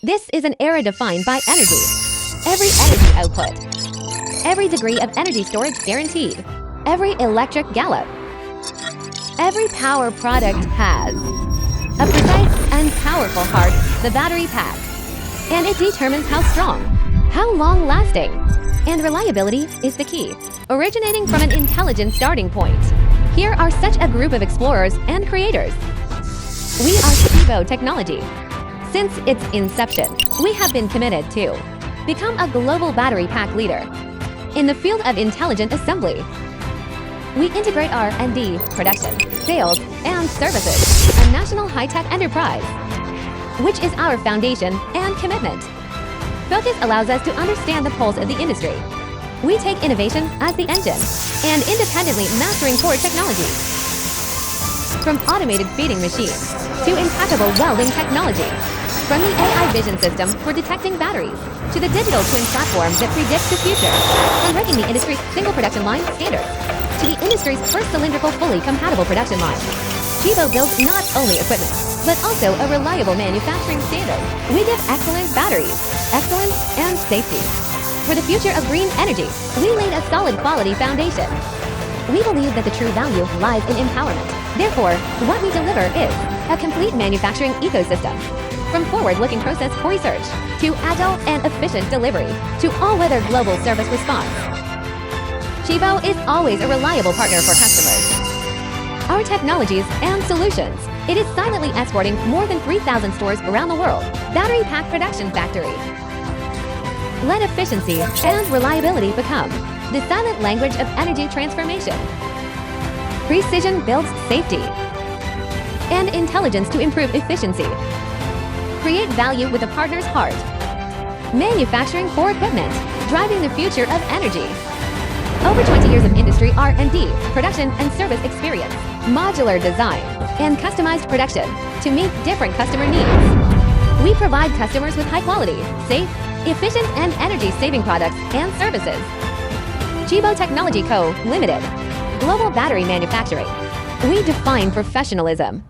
This is an era defined by energy. Every energy output. Every degree of energy storage guaranteed. Every electric gallop. Every power product has a precise and powerful heart, the battery pack. And it determines how strong, how long-lasting, and reliability is the key, originating from an intelligent starting point. Here are such a group of explorers and creators. We are Chibo Technology. Since its inception, we have been committed to become a global battery pack leader in the field of intelligent assembly. We integrate R&D, production, sales, and services, a national high-tech enterprise, which is our foundation and commitment. Focus allows us to understand the pulse of the industry. We take innovation as the engine and independently mastering core technology. From automated feeding machines to impeccable welding technology, from the AI vision system for detecting batteries to the digital twin platform that predicts the future, from breaking the industry's single production line standards to the industry's first cylindrical fully compatible production line. Chibo builds not only equipment, but also a reliable manufacturing standard. We give excellent batteries, excellence, and safety. For the future of green energy, we laid a solid quality foundation. We believe that the true value lies in empowerment. Therefore, what we deliver is a complete manufacturing ecosystem. From forward-looking process research, to agile and efficient delivery, to all-weather global service response. Chibo is always a reliable partner for customers. Our technologies and solutions. It is silently exporting more than 3,000 stores around the world. Battery pack production factory. Let efficiency and reliability become the silent language of energy transformation. Precision builds safety and intelligence to improve efficiency. Create value with a partner's heart. Manufacturing for equipment, driving the future of energy. Over 20 years of industry R&D, production and service experience, modular design, and customized production to meet different customer needs. We provide customers with high quality, safe, efficient, and energy-saving products and services. Chibo Technology Co. Limited. Global battery manufacturing. We define professionalism.